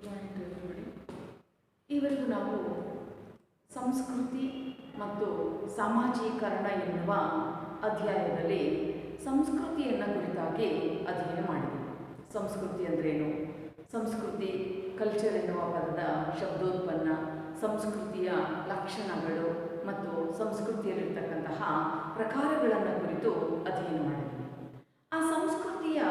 Morning everybody. ಇವತ್ತು ನಾವು ಸಂಸ್ಕೃತಿ ಮತ್ತು ಸಾಮಾಜೀಕರಣ ಎನ್ನುವ ಅಧ್ಯಾಯದಲ್ಲಿ ಸಂಸ್ಕೃತಿಯನ್ನು ಕುರಿತಾಗಿ ಅಧ್ಯಯನ ಮಾಡಿದ್ವಿ. ಸಂಸ್ಕೃತಿ ಅಂದ್ರೇನು, ಸಂಸ್ಕೃತಿ ಕಲ್ಚರ್ ಎನ್ನುವ ಪದದ ಶಬ್ದೋತ್ಪನ್ನ, ಸಂಸ್ಕೃತಿಯ ಲಕ್ಷಣಗಳು ಮತ್ತು ಸಂಸ್ಕೃತಿಯಲ್ಲಿರ್ತಕ್ಕಂತಹ ಪ್ರಕಾರಗಳನ್ನು ಕುರಿತು ಅಧ್ಯಯನ ಮಾಡಿದ್ವಿ. ಆ ಸಂಸ್ಕೃತಿಯ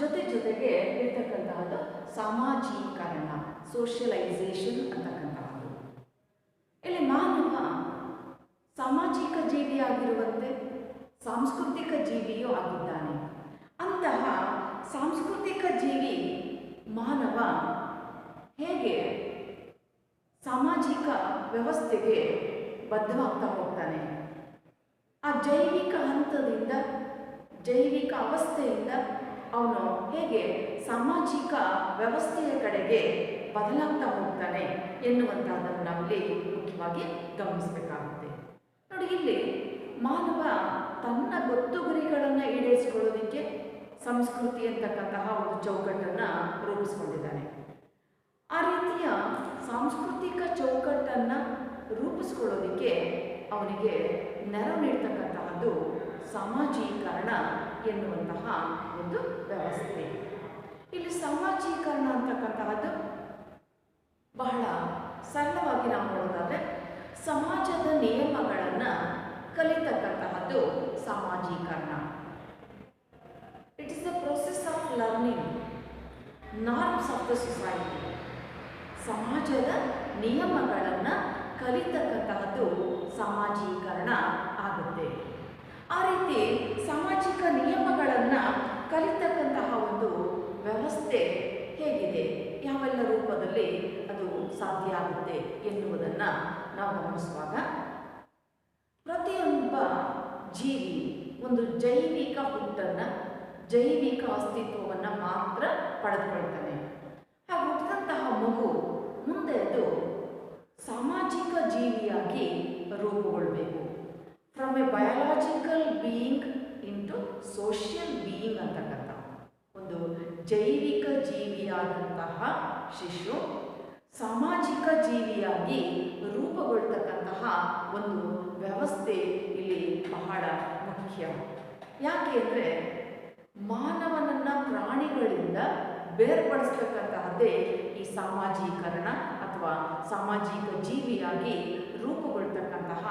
ಜೊತೆಗೆ ಇರ್ತಕ್ಕಂತಹದ್ದು ಸಾಮಾಜೀಕರಣ, ಸೋಷಿಯಲೈಸೇಷನ್ ಅಂತಕ್ಕಂತಹದ್ದು. ಇಲ್ಲಿ ಮಾನವ ಸಾಮಾಜಿಕ ಜೀವಿಯಾಗಿರುವಂತೆ ಸಾಂಸ್ಕೃತಿಕ ಜೀವಿಯೂ ಆಗಿದ್ದಾನೆ. ಅಂತಹ ಸಾಂಸ್ಕೃತಿಕ ಜೀವಿ ಮಾನವ ಹೇಗೆ ಸಾಮಾಜಿಕ ವ್ಯವಸ್ಥೆಗೆ ಬದ್ಧವಾಗ್ತಾ ಹೋಗ್ತಾನೆ, ಆ ಜೈವಿಕ ಹಂತದಿಂದ ಜೈವಿಕ ಅವಸ್ಥೆಯಿಂದ ಅವನು ಹೇಗೆ ಸಾಮಾಜಿಕ ವ್ಯವಸ್ಥೆಯ ಕಡೆಗೆ ಬದಲಾಗ್ತಾ ಹೋಗ್ತಾನೆ ಎನ್ನುವಂಥದ್ದನ್ನು ನಾವಿಲ್ಲಿ ಮುಖ್ಯವಾಗಿ ಗಮನಿಸಬೇಕಾಗುತ್ತೆ. ನೋಡಿ, ಇಲ್ಲಿ ಮಾನವ ತನ್ನ ಗೊತ್ತು ಗುರಿಗಳನ್ನು ಈಡೇರಿಸಿಕೊಳ್ಳೋದಕ್ಕೆ ಸಂಸ್ಕೃತಿ ಅಂತಕ್ಕಂತಹ ಒಂದು ಚೌಕಟ್ಟನ್ನು ರೂಪಿಸ್ಕೊಂಡಿದ್ದಾನೆ. ಆ ರೀತಿಯ ಸಾಂಸ್ಕೃತಿಕ ಚೌಕಟ್ಟನ್ನು ರೂಪಿಸ್ಕೊಳ್ಳೋದಕ್ಕೆ ಅವನಿಗೆ ನೆರವು ನೀಡ್ತಕ್ಕಂತಹದ್ದು ಸಾಮಾಜೀಕರಣ ಎನ್ನುವಂತಹ ಒಂದು ವ್ಯವಸ್ಥೆ. ಇಲ್ಲಿ ಸಾಮಾಜೀಕರಣ ಅಂತಕ್ಕಂತಹದ್ದು ಬಹಳ ಸರಳವಾಗಿ ನಾವು ನೋಡೋದಾದರೆ ಸಮಾಜದ ನಿಯಮಗಳನ್ನು ಕಲಿತಕ್ಕಂತಹದ್ದು ಸಾಮಾಜೀಕರಣ. It is the process of learning norms of the society. ಸಮಾಜದ ನಿಯಮಗಳನ್ನು ಕಲಿತಕ್ಕಂತಹದ್ದು ಸಾಮಾಜೀಕರಣ ಆಗುತ್ತೆ. ಆ ರೀತಿ ಸಾಮಾಜಿಕ ನಿಯಮಗಳನ್ನು ಕಲಿತಕ್ಕಂತಹ ಒಂದು ವ್ಯವಸ್ಥೆ ಹೇಗಿದೆ, ಯಾವೆಲ್ಲ ರೂಪದಲ್ಲಿ ಅದು ಸಾಧ್ಯ ಆಗುತ್ತೆ ಎನ್ನುವುದನ್ನು ನಾವು ಗಮನಿಸುವಾಗ, ಪ್ರತಿಯೊಬ್ಬ ಜೀವಿ ಒಂದು ಜೈವಿಕ ಹುಟ್ಟನ್ನು, ಜೈವಿಕ ಅಸ್ತಿತ್ವವನ್ನು ಮಾತ್ರ ಪಡೆದುಕೊಳ್ತಾನೆ. ಆ ಹುಟ್ಟಿದಂತಹ ಮಗು ಮುಂದೆ ಅದು ಸಾಮಾಜಿಕ ಜೀವಿಯಾಗಿ ರೂಪುಗೊಳ್ಳಬೇಕು. From a biological being into social being ಅಂತಕ್ಕಂಥ ಒಂದು ಜೈವಿಕ ಜೀವಿಯಾದಂತಹ ಶಿಶು ಸಾಮಾಜಿಕ ಜೀವಿಯಾಗಿ ರೂಪುಗೊಳ್ತಕ್ಕಂತಹ ಒಂದು ವ್ಯವಸ್ಥೆ ಇಲ್ಲಿ ಬಹಳ ಮುಖ್ಯ. ಯಾಕೆ ಅಂದರೆ ಮಾನವನನ್ನು ಪ್ರಾಣಿಗಳಿಂದ ಬೇರ್ಪಡಿಸ್ತಕ್ಕಂತಹದ್ದೇ ಈ ಸಾಮಾಜೀಕರಣ ಅಥವಾ ಸಾಮಾಜಿಕ ಜೀವಿಯಾಗಿ ರೂಪುಗೊಳ್ತಕ್ಕಂತಹ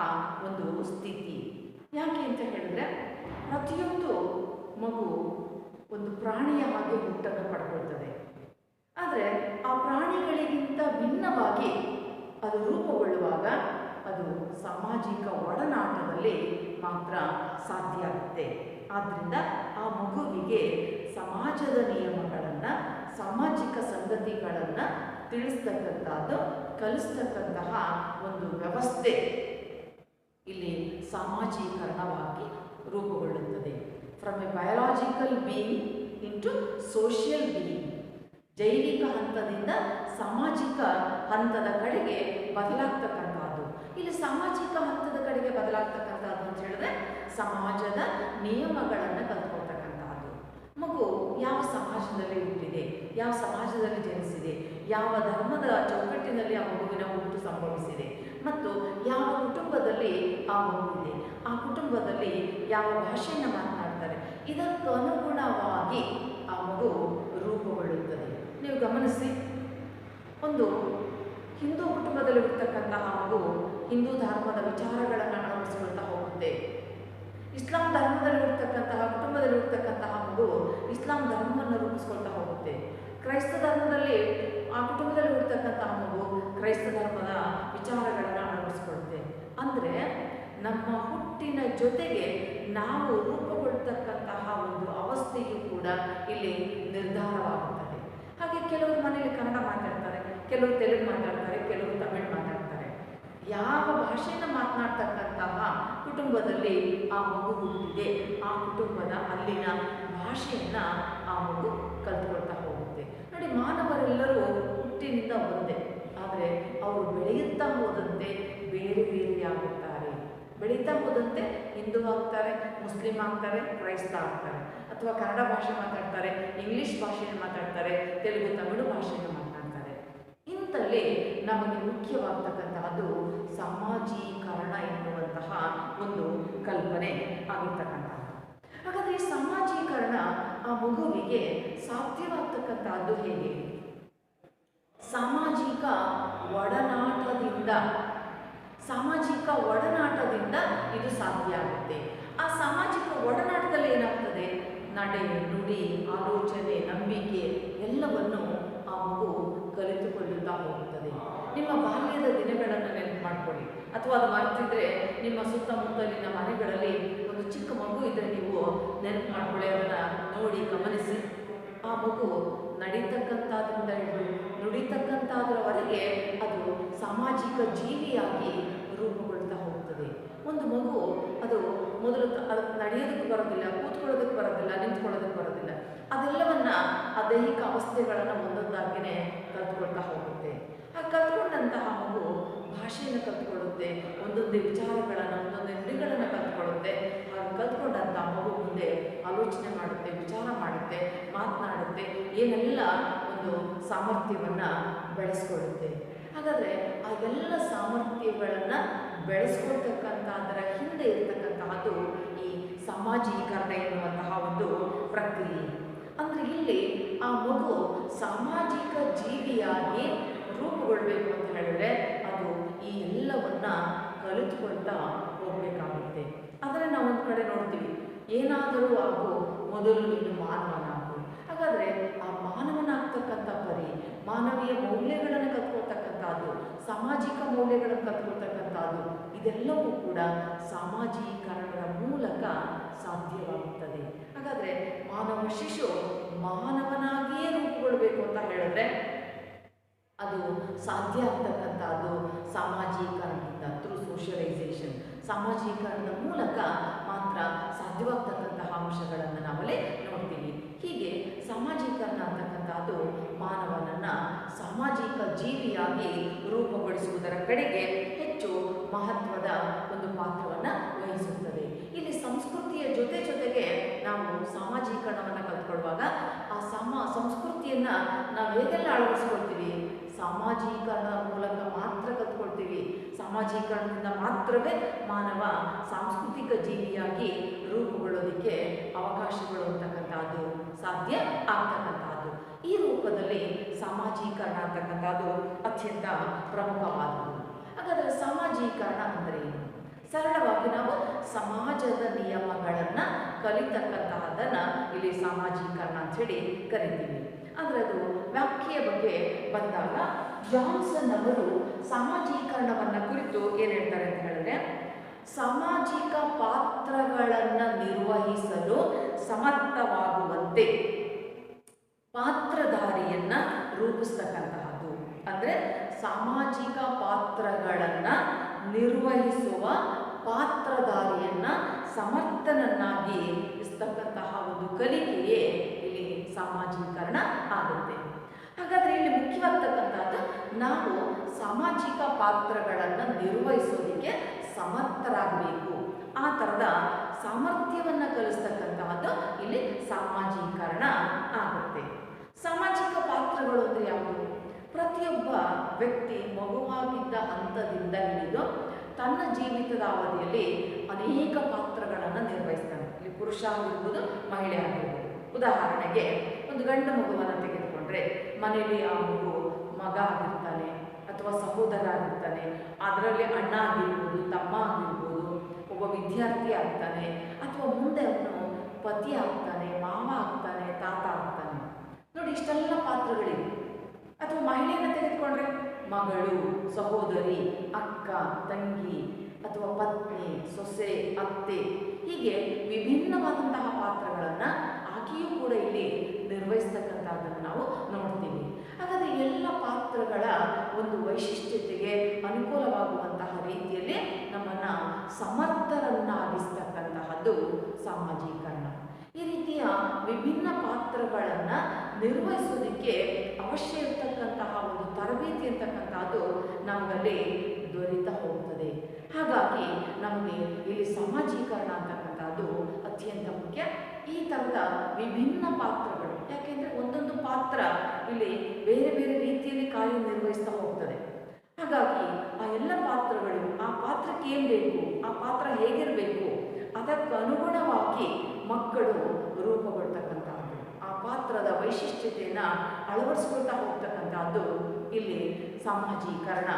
ಒಂದು ಸ್ಥಿತಿ. ಯಾಕೆ ಅಂತ ಹೇಳಿದ್ರೆ, ಪ್ರತಿಯೊಂದು ಮಗು ಒಂದು ಪ್ರಾಣಿಯ ಹಾಗೆ ಹುಟ್ಟನ್ನು ಪಡ್ಕೊಳ್ತದೆ. ಆದರೆ ಆ ಪ್ರಾಣಿಗಳಿಗಿಂತ ಭಿನ್ನವಾಗಿ ಅದು ರೂಪುಗೊಳ್ಳುವಾಗ ಅದು ಸಾಮಾಜಿಕ ಒಡನಾಟದಲ್ಲಿ ಮಾತ್ರ ಸಾಧ್ಯ ಆಗುತ್ತೆ. ಆದ್ದರಿಂದ ಆ ಮಗುವಿಗೆ ಸಮಾಜದ ನಿಯಮಗಳನ್ನು, ಸಾಮಾಜಿಕ ಸಂಗತಿಗಳನ್ನು ತಿಳಿಸ್ತಕ್ಕಂಥದ್ದು, ಕಲಿಸ್ತಕ್ಕಂತಹ ಒಂದು ವ್ಯವಸ್ಥೆ ಇಲ್ಲಿ ಸಾಮಾಜೀಕರಣವಾಗಿ ರೂಪುಗೊಳ್ಳುತ್ತದೆ. From a biological being into social being, ಜೈವಿಕ ಹಂತದಿಂದ ಸಾಮಾಜಿಕ ಹಂತದ ಕಡೆಗೆ ಬದಲಾಗ್ತಕ್ಕಂಥದ್ದು. ಇಲ್ಲಿ ಸಾಮಾಜಿಕ ಹಂತದ ಕಡೆಗೆ ಬದಲಾಗ್ತಕ್ಕಂಥದ್ದು ಅಂತ ಹೇಳಿದ್ರೆ ಸಮಾಜದ ನಿಯಮಗಳನ್ನು ಕಲ್ತ್ಕೊಳ್ತಕ್ಕಂಥದ್ದು. ಮಗು ಯಾವ ಸಮಾಜದಲ್ಲಿ ಹುಟ್ಟಿದೆ, ಯಾವ ಸಮಾಜದಲ್ಲಿ ಜನಿಸಿದೆ, ಯಾವ ಧರ್ಮದ ಚೌಕಟ್ಟಿನಲ್ಲಿ ಆ ಮಗುವಿನ ಹುಟ್ಟು ಸಂಭವಿಸಿದೆ ಮತ್ತು ಯಾವ ಕುಟುಂಬದಲ್ಲಿ ಆ ಮಗು ಇದೆ, ಆ ಕುಟುಂಬದಲ್ಲಿ ಯಾವ ಭಾಷೆಯನ್ನು ಮಾತನಾಡ್ತಾರೆ, ಇದಕ್ಕನುಗುಣವಾಗಿ ಆ ಮಗು ರೂಪುಗೊಳ್ಳುತ್ತದೆ. ನೀವು ಗಮನಿಸಿ, ಒಂದು ಹಿಂದೂ ಕುಟುಂಬದಲ್ಲಿ ಇರ್ತಕ್ಕಂತಹ ಮಗು ಹಿಂದೂ ಧರ್ಮದ ವಿಚಾರಗಳನ್ನು ಅಳವಡಿಸಿಕೊಳ್ತಾ ಹೋಗುತ್ತೆ. ಇಸ್ಲಾಂ ಧರ್ಮದಲ್ಲಿ ಇರ್ತಕ್ಕಂತಹ ಕುಟುಂಬದಲ್ಲಿ ಇರ್ತಕ್ಕಂತಹ ಮಗು ಇಸ್ಲಾಂ ಧರ್ಮವನ್ನು ರೂಪಿಸ್ಕೊಳ್ತಾ ಹೋಗುತ್ತೆ. ಕ್ರೈಸ್ತ ಧರ್ಮದಲ್ಲಿ ಆ ಕುಟುಂಬದಲ್ಲಿ ಇರ್ತಕ್ಕಂತಹ ಮಗು ಕ್ರೈಸ್ತ ಧರ್ಮದ ವಿಚಾರಗಳನ್ನು ಅಳವಡಿಸ್ಕೊಳುತ್ತೆ. ಅಂದರೆ ನಮ್ಮ ಹುಟ್ಟಿನ ಜೊತೆಗೆ ನಾವು ರೂಪುಗೊಳ್ತಕ್ಕಂತಹ ಒಂದು ಅವಸ್ಥೆಯು ಕೂಡ ಇಲ್ಲಿ ನಿರ್ಧಾರವಾಗುತ್ತದೆ. ಹಾಗೆ ಕೆಲವರು ಮನೆಯಲ್ಲಿ ಕನ್ನಡ ಮಾತಾಡ್ತಾರೆ, ಕೆಲವರು ತೆಲುಗು ಮಾತಾಡ್ತಾರೆ, ಕೆಲವರು ತಮಿಳು ಮಾತಾಡ್ತಾರೆ. ಯಾವ ಭಾಷೆಯನ್ನು ಮಾತನಾಡ್ತಕ್ಕಂತಹ ಕುಟುಂಬದಲ್ಲಿ ಆ ಮಗು ಹುಟ್ಟಿದೆ, ಆ ಕುಟುಂಬದ ಅಲ್ಲಿನ ಭಾಷೆಯನ್ನು ಆ ಮಗು ಕಲ್ತ್ಕೊಳ್ತಾ ಹೋಗುತ್ತೆ. ನೋಡಿ, ಮಾನವರೆಲ್ಲರೂ ಹುಟ್ಟಿನಿಂದ ಒಂದೇ, ಆದರೆ ಅವರು ಬೆಳೆಯುತ್ತಾ ಹೋದಂತೆ ಬೇರೆ ಬೇರೆಯಾಗುತ್ತಾರೆ. ಬೆಳೀತಾ ಹೋದಂತೆ ಹಿಂದೂ ಆಗ್ತಾರೆ, ಮುಸ್ಲಿಂ ಆಗ್ತಾರೆ, ಕ್ರೈಸ್ತ ಆಗ್ತಾರೆ, ಅಥವಾ ಕನ್ನಡ ಭಾಷೆ ಮಾತಾಡ್ತಾರೆ, ಇಂಗ್ಲೀಷ್ ಭಾಷೆಯನ್ನು ಮಾತಾಡ್ತಾರೆ, ತೆಲುಗು ತಮಿಳು ಭಾಷೆಯನ್ನು ಮಾತಾಡ್ತಾರೆ. ರೂಪದಲ್ಲಿ ನಮಗೆ ಮುಖ್ಯವಾಗ್ತಕ್ಕಂತಹದ್ದು ಸಾಮಾಜೀಕರಣ ಎನ್ನುವಂತಹ ಒಂದು ಕಲ್ಪನೆ ಆಗಿರ್ತಕ್ಕಂಥದ್ದು. ಹಾಗಾದರೆ ಈ ಸಾಮಾಜೀಕರಣ ಆ ಮಗುವಿಗೆ ಸಾಧ್ಯವಾಗ್ತಕ್ಕಂಥದ್ದು ಹೇಗೆ? ಸಾಮಾಜಿಕ ಒಡನಾಟದಿಂದ ಇದು ಸಾಧ್ಯ ಆಗುತ್ತೆ. ಆ ಸಾಮಾಜಿಕ ಒಡನಾಟದಲ್ಲಿ ಏನಾಗ್ತದೆ? ನಡೆ, ನುಡಿ, ಆಲೋಚನೆ, ನಂಬಿಕೆ ಎಲ್ಲವನ್ನು ಆ ಮಗು ಕಲಿತುಕೊಳ್ಳುತ್ತಾ ಹೋಗುತ್ತದೆ. ನಿಮ್ಮ ಬಾಲ್ಯದ ದಿನಗಳನ್ನು ನೆನಪು ಮಾಡ್ಕೊಳ್ಳಿ, ಅಥವಾ ಅದು ಮರೆತಿದ್ರೆ ನಿಮ್ಮ ಸುತ್ತಮುತ್ತಲಿನ ಮನೆಗಳಲ್ಲಿ ಒಂದು ಚಿಕ್ಕ ಮಗು ಇದ್ದರೆ ನೀವು ನೆನಪು ಮಾಡ್ಕೊಳ್ಳಿ, ಅದನ್ನು ನೋಡಿ ಗಮನಿಸಿ. ಆ ಮಗು ನಡೀತಕ್ಕಂಥದ್ರಿಂದ ಹಿಡಿದು ನುಡಿತಕ್ಕಂಥದ್ರವರೆಗೆ ಅದು ಸಾಮಾಜಿಕ ಜೀವಿಯಾಗಿ ರೂಪುಗೊಳ್ತಾ ಹೋಗ್ತದೆ. ಒಂದು ಮಗು ಅದು ಮೊದಲು ಅದಕ್ಕೆ ನಡೆಯೋದಕ್ಕೆ ಬರೋದಿಲ್ಲ, ಕೂತ್ಕೊಳ್ಳೋದಕ್ಕೆ ಬರೋದಿಲ್ಲ, ನಿಂತ್ಕೊಳ್ಳೋದಕ್ಕೆ ಬರೋದಿಲ್ಲ. ಅದೆಲ್ಲವನ್ನ ಆ ದೈಹಿಕ ಅವಸ್ಥೆಗಳನ್ನು ಒಂದೊಂದಾಗಿಯೇ ಕಲ್ತ್ಕೊಳ್ತಾ ಹೋಗುತ್ತೆ. ಆ ಕಲ್ತ್ಕೊಂಡಂತಹ ಮಗು ಭಾಷೆಯನ್ನು ಕಲ್ತ್ಕೊಳ್ಳುತ್ತೆ, ಒಂದೊಂದೇ ವಿಚಾರಗಳನ್ನು, ಒಂದೊಂದೇ ನುಡಿಗಳನ್ನು ಕಲ್ತ್ಕೊಳ್ಳುತ್ತೆ. ಹಾಗೆ ಕಲ್ತ್ಕೊಂಡಂತಹ ಮಗು ಮುಂದೆ ಆಲೋಚನೆ ಮಾಡುತ್ತೆ, ವಿಚಾರ ಮಾಡುತ್ತೆ, ಮಾತನಾಡುತ್ತೆ, ಏನೆಲ್ಲ ಒಂದು ಸಾಮರ್ಥ್ಯವನ್ನು ಬೆಳೆಸ್ಕೊಳ್ಳುತ್ತೆ. ಹಾಗಾದರೆ ಆ ಎಲ್ಲ ಸಾಮರ್ಥ್ಯಗಳನ್ನು ಬೆಳೆಸ್ಕೊಳ್ತಕ್ಕಂಥದ್ರ ಹಿಂದೆ ಇರತಕ್ಕಂತಹದ್ದು ಈ ಸಾಮಾಜೀಕರಣ ಎನ್ನುವಂತಹ ಒಂದು ಪ್ರಕ್ರಿಯೆ. ಅಂದರೆ ಇಲ್ಲಿ ಆ ಮಗು ಸಾಮಾಜಿಕ ಜೀವಿಯಾಗಿ ರೂಪುಗೊಳ್ಬೇಕು ಅಂತ ಹೇಳಿದ್ರೆ ಅದು ಈ ಎಲ್ಲವನ್ನ ಕಲಿತುಕೊಳ್ತಾ ಹೋಗಬೇಕಾಗುತ್ತೆ. ಆದರೆ ನಾವು ಒಂದು ಕಡೆ ನೋಡ್ತೀವಿ, ಏನಾದರೂ ಆಗು ಮೊದಲು ನೀನು ಮಾನವನಾಗು. ಹಾಗಾದರೆ ಆ ಮಾನವನಾಗ್ತಕ್ಕಂಥ ಪರಿ ಮಾನವೀಯ ಮೌಲ್ಯಗಳನ್ನು ಕಲ್ತ್ಕೊಳ್ತಕ್ಕಂಥದ್ದು, ಸಾಮಾಜಿಕ ಮೌಲ್ಯಗಳನ್ನು ಕಲ್ತ್ಕೊಳ್ತಕ್ಕಂಥದ್ದು, ಇದೆಲ್ಲವೂ ಕೂಡ ಸಾಮಾಜೀಕರಣದ ಮೂಲಕ ಸಾಧ್ಯವಾಗುತ್ತದೆ. ಹಾಗಾದರೆ ಮಾನವ ಶಿಶು ಮಾನವನಾಗಿಯೇ ರೂಪುಗೊಳ್ಬೇಕು ಅಂತ ಹೇಳಿದ್ರೆ ಅದು ಸಾಧ್ಯ ಆಗ್ತಕ್ಕಂಥದ್ದು ಸಾಮಾಜೀಕರಣದಿಂದ, ಥ್ರೂ ಸೋಷಿಯಲೈಸೇಷನ್, ಸಾಮಾಜೀಕರಣದ ಮೂಲಕ ಮಾತ್ರ ಸಾಧ್ಯವಾಗ್ತಕ್ಕಂತಹ ಅಂಶಗಳನ್ನು ನಾವಲ್ಲಿ ನೋಡ್ತೀವಿ. ಹೀಗೆ ಸಾಮಾಜೀಕರಣ ಅಂತಕ್ಕಂಥದ್ದು ಮಾನವನನ್ನು ಸಾಮಾಜಿಕ ಜೀವಿಯಾಗಿ ರೂಪುಗೊಳಿಸುವುದರ ಕಡೆಗೆ ಹೆಚ್ಚು ಮಹತ್ವದ ಒಂದು ಪಾತ್ರವನ್ನು ವಹಿಸುತ್ತದೆ. ಇಲ್ಲಿ ಸಂಸ್ಕೃತಿಯ ಜೊತೆಗೆ ನಾವು ಸಾಮಾಜೀಕರಣವನ್ನು ಕಲ್ತ್ಕೊಳ್ಳುವಾಗ ಆ ಸಂಸ್ಕೃತಿಯನ್ನು ನಾವು ಹೇಗೆಲ್ಲ ಅಳವಡಿಸ್ಕೊಳ್ತೀವಿ? ಸಾಮಾಜೀಕರಣದ ಮೂಲಕ ಮಾತ್ರ ಕಲ್ತ್ಕೊಳ್ತೀವಿ. ಸಾಮಾಜೀಕರಣದಿಂದ ಮಾತ್ರವೇ ಮಾನವ ಸಾಂಸ್ಕೃತಿಕ ಜೀವಿಯಾಗಿ ರೂಪುಗೊಳ್ಳೋದಕ್ಕೆ ಅವಕಾಶಗಳು ಅಂತಕ್ಕಂಥದ್ದು ಸಾಧ್ಯ ಆಗ್ತಕ್ಕಂಥದ್ದು. ಈ ರೂಪದಲ್ಲಿ ಸಾಮಾಜೀಕರಣ ಅಂತಕ್ಕಂಥದ್ದು ಅತ್ಯಂತ ಪ್ರಮುಖವಾದದ್ದು. ಹಾಗಾದರೆ ಸಾಮಾಜೀಕರಣ ಅಂದರೆ ಏನು? ಸರಳವಾಗಿ ನಾವು ಸಮಾಜದ ನಿಯಮಗಳನ್ನು ಕಲಿತಕ್ಕಂತಹದನ್ನು ಇಲ್ಲಿ ಸಾಮಾಜೀಕರಣ ಅಂಥೇಳಿ ಕರಿತೀವಿ. ಆದರೆ ಅದು ವ್ಯಾಖ್ಯೆಯ ಬಗ್ಗೆ ಬಂದಾಗ ಜಾನ್ಸನ್ ಅವರು ಸಾಮಾಜೀಕರಣವನ್ನು ಕುರಿತು ಏನು ಹೇಳ್ತಾರೆ ಅಂತ ಹೇಳಿದ್ರೆ, ಸಾಮಾಜಿಕ ಪಾತ್ರಗಳನ್ನು ನಿರ್ವಹಿಸಲು ಸಮರ್ಥವಾಗುವಂತೆ ಪಾತ್ರಧಾರಿಯನ್ನ ರೂಪಿಸ್ತಕ್ಕಂತಹದ್ದು. ಅಂದರೆ ಸಾಮಾಜಿಕ ಪಾತ್ರಗಳನ್ನು ನಿರ್ವಹಿಸುವ ಪಾತ್ರಧಾರಿಯನ್ನ ಸಮರ್ಥನನ್ನಾಗಿ ಇಸ್ತಕ್ಕಂತಹ ಒಂದು ಕಲಿಕೆಯೇ ಇಲ್ಲಿ ಸಾಮಾಜೀಕರಣ ಆಗುತ್ತೆ. ಹಾಗಾದರೆ ಇಲ್ಲಿ ಮುಖ್ಯವಾಗ್ತಕ್ಕಂಥದ್ದು ನಾವು ಸಾಮಾಜಿಕ ಪಾತ್ರಗಳನ್ನು ನಿರ್ವಹಿಸೋದಕ್ಕೆ ಸಮರ್ಥರಾಗಬೇಕು. ಆ ಥರದ ಸಾಮರ್ಥ್ಯವನ್ನು ಕಲಿಸ್ತಕ್ಕಂತಹದ್ದು ಇಲ್ಲಿ ಸಾಮಾಜೀಕರಣ ಆಗುತ್ತೆ. ಸಾಮಾಜಿಕ ಪಾತ್ರಗಳು ಅಂದರೆ ಯಾವುದು? ಪ್ರತಿಯೊಬ್ಬ ವ್ಯಕ್ತಿ ಮಗುವಾಗಿದ್ದ ಹಂತದಿಂದ ಹಿಡಿದು ತನ್ನ ಜೀವಿತದ ಅವಧಿಯಲ್ಲಿ ಅನೇಕ ಪಾತ್ರಗಳನ್ನು ನಿರ್ವಹಿಸ್ತಾನೆ. ಇಲ್ಲಿ ಪುರುಷ ಆಗಿರ್ಬೋದು, ಮಹಿಳೆ ಆಗಿರ್ಬೋದು. ಉದಾಹರಣೆಗೆ ಒಂದು ಗಂಡು ಮಗುವನ್ನು ತೆಗೆದುಕೊಂಡ್ರೆ ಮನೆಯಲ್ಲಿ ಆ ಮಗು ಮಗ ಆಗಿರ್ತಾನೆ ಅಥವಾ ಸಹೋದರ ಆಗಿರ್ತಾನೆ, ಅದರಲ್ಲಿ ಅಣ್ಣ ಆಗಿರ್ಬೋದು, ತಮ್ಮ ಆಗಿರ್ಬೋದು, ಒಬ್ಬ ವಿದ್ಯಾರ್ಥಿ ಆಗ್ತಾನೆ, ಅಥವಾ ಮುಂದೆ ಅವನು ಪತಿ ಆಗ್ತಾನೆ, ಮಾವ ಆಗ್ತಾನೆ, ತಾತ ಆಗ್ತಾನೆ. ನೋಡಿ, ಇಷ್ಟೆಲ್ಲ ಪಾತ್ರಗಳಿವೆ. ಅಥವಾ ಮಹಿಳೆಯನ್ನು ತೆಗೆದುಕೊಂಡ್ರೆ ಮಗಳು, ಸಹೋದರಿ, ಅಕ್ಕ, ತಂಗಿ, ಅಥವಾ ಪತ್ನಿ, ಸೊಸೆ, ಅತ್ತೆ, ಹೀಗೆ ವಿಭಿನ್ನವಾದಂತಹ ಪಾತ್ರಗಳನ್ನು ಆಕೆಯೂ ಕೂಡ ಇಲ್ಲಿ ನಿರ್ವಹಿಸ್ತಕ್ಕಂಥದ್ದನ್ನು ನಾವು ನೋಡ್ತೀವಿ. ಹಾಗಾದರೆ ಎಲ್ಲ ಪಾತ್ರಗಳ ಒಂದು ವೈಶಿಷ್ಟ್ಯತೆಗೆ ಅನುಕೂಲವಾಗುವಂತಹ ರೀತಿಯಲ್ಲಿ ನಮ್ಮನ್ನು ಸಮರ್ಥರನ್ನಾಗಿಸ್ತಕ್ಕಂತಹದ್ದು ಸಾಮಾಜೀಕರಣ. ಈ ರೀತಿಯ ವಿಭಿನ್ನ ಪಾತ್ರಗಳನ್ನು ನಿರ್ವಹಿಸೋದಕ್ಕೆ ಅವಶ್ಯ ಇರತಕ್ಕಂತಹ ಒಂದು ತರಬೇತಿ ಅಂತಕ್ಕಂಥದ್ದು ನಮಗಲ್ಲಿ ದೊರೀತಾ ಹೋಗ್ತದೆ. ಹಾಗಾಗಿ ನಮಗೆ ಇಲ್ಲಿ ಸಾಮಾಜೀಕರಣ ಅಂತಕ್ಕಂಥದ್ದು ಅತ್ಯಂತ ಮುಖ್ಯ. ಈ ಥರದ ವಿಭಿನ್ನ ಪಾತ್ರಗಳು. ಯಾಕೆಂದರೆ ಒಂದೊಂದು ಪಾತ್ರ ಇಲ್ಲಿ ಬೇರೆ ಬೇರೆ ರೀತಿಯಲ್ಲಿ ಕಾರ್ಯನಿರ್ವಹಿಸ್ತಾ ಹೋಗ್ತದೆ. ಹಾಗಾಗಿ ಆ ಎಲ್ಲ ಪಾತ್ರಗಳು ಆ ಪಾತ್ರಕ್ಕೆ ಏನು ಬೇಕು, ಆ ಪಾತ್ರ ಹೇಗಿರಬೇಕು, ಅದಕ್ಕನುಗುಣವಾಗಿ ಮಕ್ಕಳು ರೂಪುಗೊಳ್ತಕ್ಕಂಥದ್ದು, ಆ ಪಾತ್ರದ ವೈಶಿಷ್ಟ್ಯತೆಯನ್ನು ಅಳವಡಿಸ್ಕೊಳ್ತಾ ಹೋಗ್ತಕ್ಕಂಥದ್ದು ಇಲ್ಲಿ ಸಾಮಾಜೀಕರಣ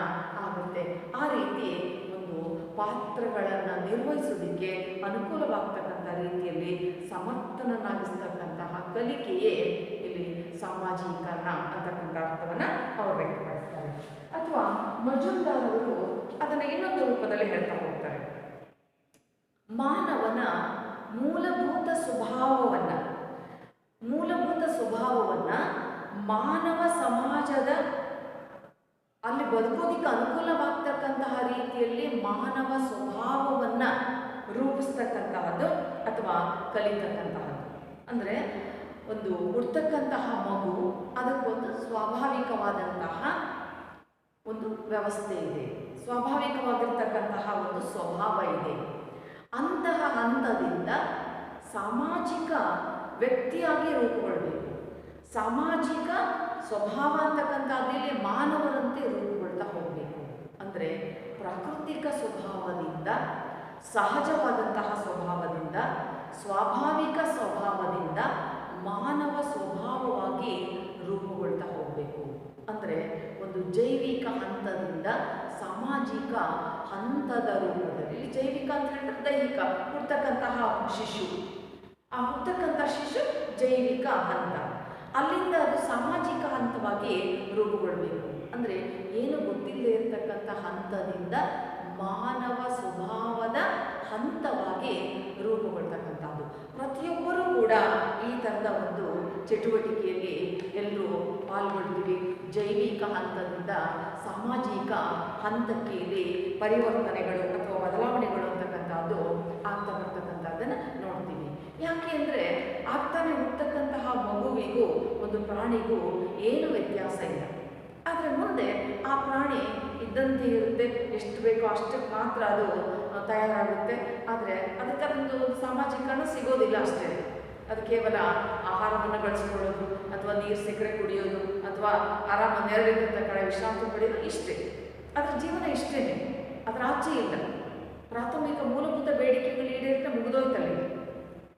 ಆಗುತ್ತೆ. ಆ ರೀತಿ ಒಂದು ಪಾತ್ರಗಳನ್ನು ನಿರ್ವಹಿಸೋದಕ್ಕೆ ಅನುಕೂಲವಾಗ್ತಕ್ಕಂಥ ರೀತಿಯಲ್ಲಿ ಸಮರ್ಥನನ್ನಾಗಿಸ್ತಕ್ಕಂತಹ ಕಲಿಕೆಯೇ ಇಲ್ಲಿ ಸಾಮಾಜೀಕರಣ ಅಂತಕ್ಕಂಥ ಅರ್ಥವನ್ನು ಅವರು ವ್ಯಕ್ತಪಡಿಸ್ತಾರೆ. ಅಥವಾ ಮಜುಮ್ದಾರ್ ಅವರು ಅದನ್ನು ಇನ್ನೊಂದು ರೂಪದಲ್ಲಿ ಹೇಳ್ತಾ ಹೋಗ್ತಾರೆ. ಮಾನವನ ಮೂಲಭೂತ ಸ್ವಭಾವವನ್ನು ಮಾನವ ಸಮಾಜದ ಅಲ್ಲಿ ಬದುಕೋದಿಕ್ಕೆ ಅನುಕೂಲವಾಗ್ತಕ್ಕಂತಹ ರೀತಿಯಲ್ಲಿ ಮಾನವ ಸ್ವಭಾವವನ್ನು ರೂಪಿಸ್ತಕ್ಕಂತಹದ್ದು ಅಥವಾ ಕಲಿತಕ್ಕಂತಹದ್ದು. ಅಂದರೆ ಒಂದು ಹುಡ್ತಕ್ಕಂತಹ ಮಗು ಅದಕ್ಕೊಂದು ಸ್ವಾಭಾವಿಕವಾದಂತಹ ಒಂದು ವ್ಯವಸ್ಥೆ ಇದೆ, ಸ್ವಾಭಾವಿಕವಾಗಿರ್ತಕ್ಕಂತಹ ಒಂದು ಸ್ವಭಾವ ಇದೆ. ಅಂತಹ ಹಂತದಿಂದ ಸಾಮಾಜಿಕ ವ್ಯಕ್ತಿಯಾಗಿ ರೂಪುಗೊಳ್ಬೇಕು. ಸಾಮಾಜಿಕ ಸ್ವಭಾವ ಅಂತಕ್ಕಂಥದ್ದಲ್ಲಿ ಮಾನವರಂತೆ ರೂಪುಗೊಳ್ತಾ ಹೋಗಬೇಕು. ಅಂದರೆ ಪ್ರಾಕೃತಿಕ ಸ್ವಭಾವದಿಂದ, ಸಹಜವಾದಂತಹ ಸ್ವಭಾವದಿಂದ, ಸ್ವಾಭಾವಿಕ ಸ್ವಭಾವದಿಂದ ಮಾನವ ಸ್ವಭಾವವಾಗಿ ರೂಪುಗೊಳ್ತಾ ಹೋಗಬೇಕು. ಅಂದರೆ ಒಂದು ಜೈವಿಕ ಹಂತದಿಂದ ಸಾಮಾಜಿಕ ಹಂತದ ರೂಪದಲ್ಲಿ, ಜೈವಿಕ ಅಂತ ಹೇಳಿದ್ರೆ ದೈಹಿಕ, ಹುಟ್ಟತಕ್ಕಂತಹ ಶಿಶು, ಆ ಹುಟ್ಟತಕ್ಕಂಥ ಶಿಶು ಜೈವಿಕ ಹಂತ, ಅಲ್ಲಿಂದ ಅದು ಸಾಮಾಜಿಕ ಹಂತವಾಗಿ ರೂಪುಗೊಳ್ಬೇಕು. ಅಂದರೆ ಏನು ಗೊತ್ತಿಲ್ಲದೆ ಇರತಕ್ಕಂಥ ಹಂತದಿಂದ ಮಾನವ ಸ್ವಭಾವದ ಹಂತವಾಗಿ ರೂಪುಗೊಳ್ತಕ್ಕಂಥದ್ದು. ಪ್ರತಿಯೊಬ್ಬರೂ ಕೂಡ ಈ ಥರದ ಒಂದು ಚಟುವಟಿಕೆಯಲ್ಲಿ ಎಲ್ಲರೂ ಪಾಲ್ಗೊಳ್ತೀವಿ. ಜೈವಿಕ ಹಂತದಿಂದ ಸಾಮಾಜಿಕ ಹಂತಕ್ಕೆ ಇಲ್ಲಿ ಪರಿವರ್ತನೆಗಳು ಅಥವಾ ಬದಲಾವಣೆಗಳು ಅಂತಕ್ಕಂಥದ್ದು ಆಗ್ತಾ ಬರ್ತಕ್ಕಂಥದ್ದನ್ನು ನೋಡ್ತೀವಿ. ಯಾಕೆ ಅಂದರೆ ಆಗ್ತಾನೆ ಹುಟ್ಟತಕ್ಕಂತಹ ಮಗುವಿಗೂ ಒಂದು ಪ್ರಾಣಿಗೂ ಏನು ವ್ಯತ್ಯಾಸ ಇಲ್ಲ. ಆದರೆ ಮುಂದೆ ಆ ಪ್ರಾಣಿ ಇದ್ದಂತೆ ಇರುತ್ತೆ, ಎಷ್ಟು ಬೇಕೋ ಅಷ್ಟಕ್ಕೆ ಮಾತ್ರ ಅದು ತಯಾರಾಗುತ್ತೆ. ಆದರೆ ಅದಕ್ಕೆ ಅದೊಂದು ಸಾಮಾಜಿಕರಣ ಸಿಗೋದಿಲ್ಲ ಅಷ್ಟೇ. ಅದು ಕೇವಲ ಆಹಾರವನ್ನು ಬಳಸ್ಕೊಳ್ಳೋದು ಅಥವಾ ನೀರು ಸಿಕ್ಕರೆ ಕುಡಿಯೋದು ಅಥವಾ ಆರಾಮ ನೆರಳಿದ್ದಂಥ ಕಡೆ ವಿಶ್ರಾಂತಿ ಪಡೆಯೋದು ಇಷ್ಟೇ. ಅದರ ಜೀವನ ಇಷ್ಟೇ, ಅದರ ಆಚೆ ಇಲ್ಲ. ಪ್ರಾಥಮಿಕ ಮೂಲಭೂತ ಬೇಡಿಕೆಗಳು ಈಡೇರಿದ್ರೆ ಮುಗಿದೋಯ್ತಲ್ಲಿ.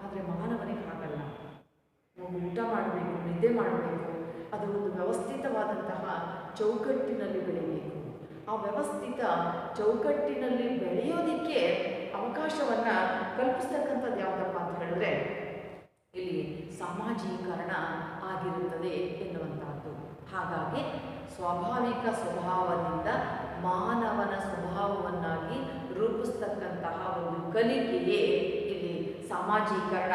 ಆದರೆ ಮಾನವನಿಗೆ ಹಾಗಲ್ಲ. ಊಟ ಮಾಡಬೇಕು, ನಿದ್ದೆ ಮಾಡಬೇಕು, ಅದು ಒಂದು ವ್ಯವಸ್ಥಿತವಾದಂತಹ ಚೌಕಟ್ಟಿನಲ್ಲಿ ಬೆಳೆಯಬೇಕು. ಆ ವ್ಯವಸ್ಥಿತ ಚೌಕಟ್ಟಿನಲ್ಲಿ ಬೆಳೆಯೋದಕ್ಕೆ ಅವಕಾಶವನ್ನು ಕಲ್ಪಿಸ್ತಕ್ಕಂಥದ್ದು ಯಾವುದಪ್ಪ ಅಂತ ಹೇಳಿದ್ರೆ ಇಲ್ಲಿ ಸಾಮಾಜೀಕರಣ ಆಗಿರುತ್ತದೆ ಎನ್ನುವಂತಹದ್ದು. ಹಾಗಾಗಿ ಸ್ವಾಭಾವಿಕ ಸ್ವಭಾವದಿಂದ ಮಾನವನ ಸ್ವಭಾವವನ್ನಾಗಿ ರೂಪಿಸ್ತಕ್ಕಂತಹ ಒಂದು ಕಲಿಕೆಯೇ ಇಲ್ಲಿ ಸಾಮಾಜೀಕರಣ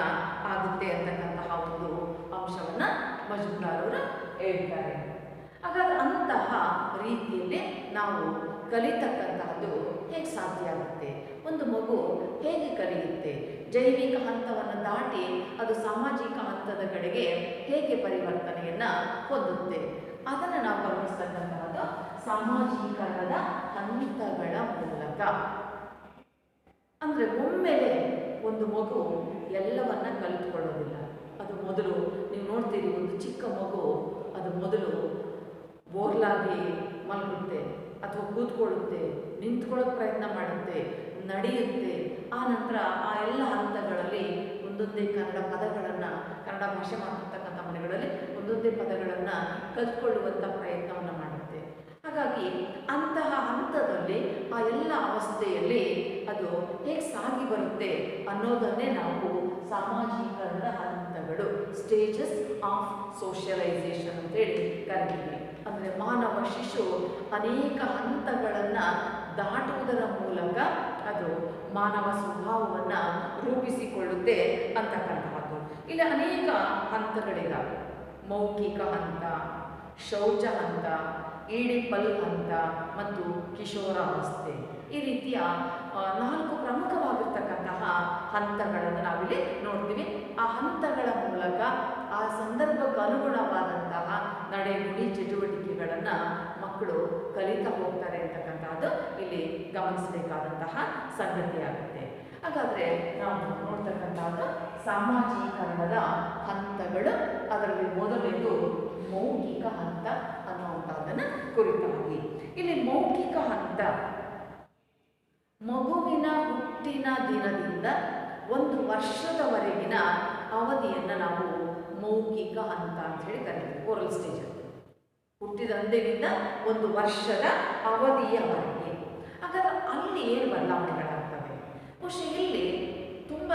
ಆಗುತ್ತೆ ಅಂತಕ್ಕಂತಹ ಒಂದು ಅಂಶವನ್ನು ಮಜುಮ್ದಾರ್ ಅವರು ಹೇಳ್ತಾರೆ. ಹಾಗಾದ್ರೆ ಅಂತಹ ರೀತಿಯಲ್ಲಿ ನಾವು ಕಲಿತಕ್ಕಂತಹದ್ದು ಹೇಗೆ ಸಾಧ್ಯ ಆಗುತ್ತೆ? ಒಂದು ಮಗು ಹೇಗೆ ಕಲಿಯುತ್ತೆ? ಜೈವಿಕ ಹಂತವನ್ನು ದಾಟಿ ಅದು ಸಾಮಾಜಿಕ ಹಂತದ ಕಡೆಗೆ ಹೇಗೆ ಪರಿವರ್ತನೆಯನ್ನು ಹೊಂದುತ್ತೆ? ಅದನ್ನು ನಾವು ಗಮನಿಸ್ತಕ್ಕಂತಹದ್ದು ಸಾಮಾಜೀಕರಣದ ಹಂತಗಳ ಮೂಲಕ. ಅಂದರೆ ಒಮ್ಮೆಲೆ ಒಂದು ಮಗು ಎಲ್ಲವನ್ನ ಕಲಿತುಕೊಳ್ಳೋದಿಲ್ಲ. ಅದು ಮೊದಲು ನೀವು ನೋಡ್ತೀರಿ, ಒಂದು ಚಿಕ್ಕ ಮಗು ಅದು ಮೊದಲು ಬೋರ್ಲಾಗಿ ಮಲಗುತ್ತೆ ಅಥವಾ ಕೂತ್ಕೊಳ್ಳುತ್ತೆ, ನಿಂತ್ಕೊಳ್ಳೋಕೆ ಪ್ರಯತ್ನ ಮಾಡುತ್ತೆ, ನಡೆಯುತ್ತೆ. ಆ ನಂತರ ಆ ಎಲ್ಲ ಹಂತಗಳಲ್ಲಿ ಒಂದೊಂದೇ ಕನ್ನಡ ಪದಗಳನ್ನು, ಕನ್ನಡ ಭಾಷೆ ಮಾತಾಡ್ತಕ್ಕಂಥ ಮನೆಗಳಲ್ಲಿ ಒಂದೊಂದೇ ಪದಗಳನ್ನು ಕಲ್ತ್ಕೊಳ್ಳುವಂಥ ಪ್ರಯತ್ನವನ್ನು ಮಾಡುತ್ತೆ. ಹಾಗಾಗಿ ಅಂತಹ ಹಂತದಲ್ಲಿ ಆ ಎಲ್ಲ ಅವಸ್ಥೆಯಲ್ಲಿ ಅದು ಹೇಗೆ ಸಾಗಿ ಬರುತ್ತೆ ಅನ್ನೋದನ್ನೇ ನಾವು ಸಾಮಾಜೀಕರಣದ ಹಂತಗಳು, ಸ್ಟೇಜಸ್ ಆಫ್ ಸೋಷಿಯಲೈಸೇಷನ್ ಅಂತೇಳಿ ಕರಿತೀವಿ. ಅಂದರೆ ಮಾನವ ಶಿಶು ಅನೇಕ ಹಂತಗಳನ್ನು ದಾಟುವುದರ ಮೂಲಕ ಅದು ಮಾನವ ಸ್ವಭಾವವನ್ನು ರೂಪಿಸಿಕೊಳ್ಳುತ್ತೆ ಅಂತಕ್ಕಂತಹದ್ದು. ಇಲ್ಲಿ ಅನೇಕ ಹಂತಗಳಿದ್ದಾವೆ. ಮೌಖಿಕ ಹಂತ, ಶೌಚ ಹಂತ, ಈಡಿಪಲ್ ಹಂತ ಮತ್ತು ಕಿಶೋರಾವಸ್ಥೆ. ಈ ರೀತಿಯ 4 ಪ್ರಮುಖವಾಗಿರ್ತಕ್ಕಂತಹ ಹಂತಗಳನ್ನು ನಾವಿಲ್ಲಿ ನೋಡ್ತೀವಿ. ಆ ಹಂತಗಳ ಮೂಲಕ ಆ ಸಂದರ್ಭಕ್ಕೆ ಅನುಗುಣವಾದಂತಹ ನಡೆನುಡಿ ಚಟುವಟಿಕೆಗಳನ್ನು ಮಕ್ಕಳು ಕಲಿತಾ ಹೋಗ್ತಾರೆ ಅಂತಕ್ಕಂಥದ್ದು ಇಲ್ಲಿ ಗಮನಿಸಬೇಕಾದಂತಹ ಸಂಗತಿಯಾಗುತ್ತೆ. ಹಾಗಾದರೆ ನಾವು ನೋಡ್ತಕ್ಕಂಥದ್ದು ಸಾಮಾಜೀಕರಣದ ಹಂತಗಳು. ಅದರಲ್ಲಿ ಮೊದಲನೇದು ಮೌಖಿಕ ಹಂತ ಅನ್ನುವಂಥದ್ದನ್ನು ಕುರಿತಾಗಿ. ಇಲ್ಲಿ ಮೌಖಿಕ ಹಂತ ಮಗುವಿನ ಹುಟ್ಟಿನ ದಿನದಿಂದ 1 ವರ್ಷದವರೆಗಿನ ಅವಧಿಯನ್ನು ನಾವು ಮೌಖಿಕ ಹಂತ ಅಂತ ಹೇಳಿ ಕರೀತೀವಿ. ಓರಲ್ ಸ್ಟೇಜ್ ಹುಟ್ಟಿದಂದಿನಿಂದ 1 ವರ್ಷದ ಅವಧಿಯವರೆಗೆ. ಹಾಗಾದ್ರೆ ಅಲ್ಲಿ ಏನು ಬದಲಾವಣೆಗಳಾಗ್ತವೆ? ಬಹುಶಃ ಇಲ್ಲಿ ತುಂಬ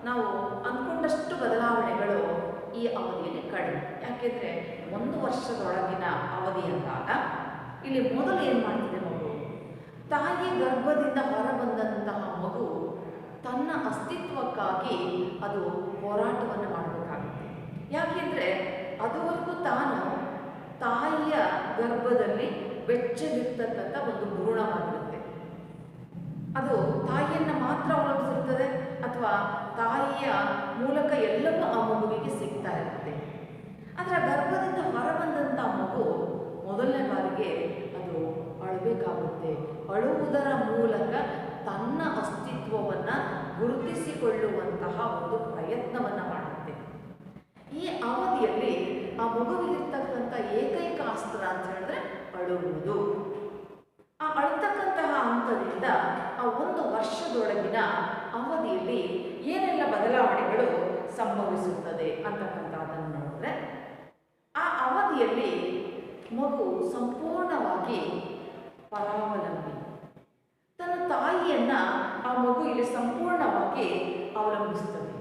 ನಾವು ಅಂದ್ಕೊಂಡಷ್ಟು ಬದಲಾವಣೆಗಳು ಈ ಅವಧಿಯಲ್ಲಿ ಕಡಿಮೆ. ಯಾಕೆಂದರೆ 1 ವರ್ಷದೊಳಗಿನ ಅವಧಿ ಅಂದಾಗ ಇಲ್ಲಿ ಮೊದಲು ಏನು ಮಾಡ್ತಿದೆ ಮಗು? ತಾಯಿ ಗರ್ಭದಿಂದ ಹೊರಬಂದಂತಹ ಮಗು ತನ್ನ ಅಸ್ತಿತ್ವಕ್ಕಾಗಿ ಅದು ಹೋರಾಟವನ್ನು ಮಾಡಬೇಕಾಗುತ್ತೆ. ಯಾಕೆಂದರೆ ಅದುವರೆಗೂ ತಾನು ತಾಯಿಯ ಗರ್ಭದಲ್ಲಿ ಬೆಚ್ಚಗಿರ್ತಕ್ಕಂಥ ಒಂದು ಭ್ರೂಣವಾಗಿರುತ್ತೆ. ಅದು ತಾಯಿಯನ್ನು ಮಾತ್ರ ಅವಲಂಬಿಸಿರ್ತದೆ ಅಥವಾ ತಾಯಿಯ ಮೂಲಕ ಎಲ್ಲವೂ ಆ ಮಗುವಿಗೆ ಸಿಗ್ತಾ ಇರುತ್ತೆ. ಆದರೆ ಆ ಗರ್ಭದಿಂದ ಹೊರಬಂದಂಥ ಮಗು ಮೊದಲನೇ ಬಾರಿಗೆ ಅದು ಅಳಬೇಕಾಗುತ್ತೆ. ಅಳುವುದರ ಮೂಲಕ ತನ್ನ ಅಸ್ತಿತ್ವವನ್ನು ಗುರುತಿಸಿಕೊಳ್ಳುವಂತಹ ಒಂದು ಪ್ರಯತ್ನವನ್ನು ಮಾಡುತ್ತೆ. ಈ ಅವಧಿಯಲ್ಲಿ ಆ ಮಗುವಿಗಿರ್ತಕ್ಕಂಥ ಏಕೈಕ ಅಸ್ತ್ರ ಅಂತ ಹೇಳಿದ್ರೆ ಅಳುವುದು. ಆ ಅಳ್ತಕ್ಕಂತಹ ಹಂತದಿಂದ ಆ 1 ವರ್ಷದೊಳಗಿನ ಅವಧಿಯಲ್ಲಿ ಏನೆಲ್ಲ ಬದಲಾವಣೆಗಳು ಸಂಭವಿಸುತ್ತದೆ ಅಂತಕ್ಕಂಥದ್ದನ್ನು ನೋಡಿದ್ರೆ, ಆ ಅವಧಿಯಲ್ಲಿ ಮಗು ಸಂಪೂರ್ಣವಾಗಿ ಪರಾವಲಂಬಿ. ತನ್ನ ತಾಯಿಯನ್ನ ಆ ಮಗು ಇಲ್ಲಿ ಸಂಪೂರ್ಣವಾಗಿ ಅವಲಂಬಿಸ್ತದೆ.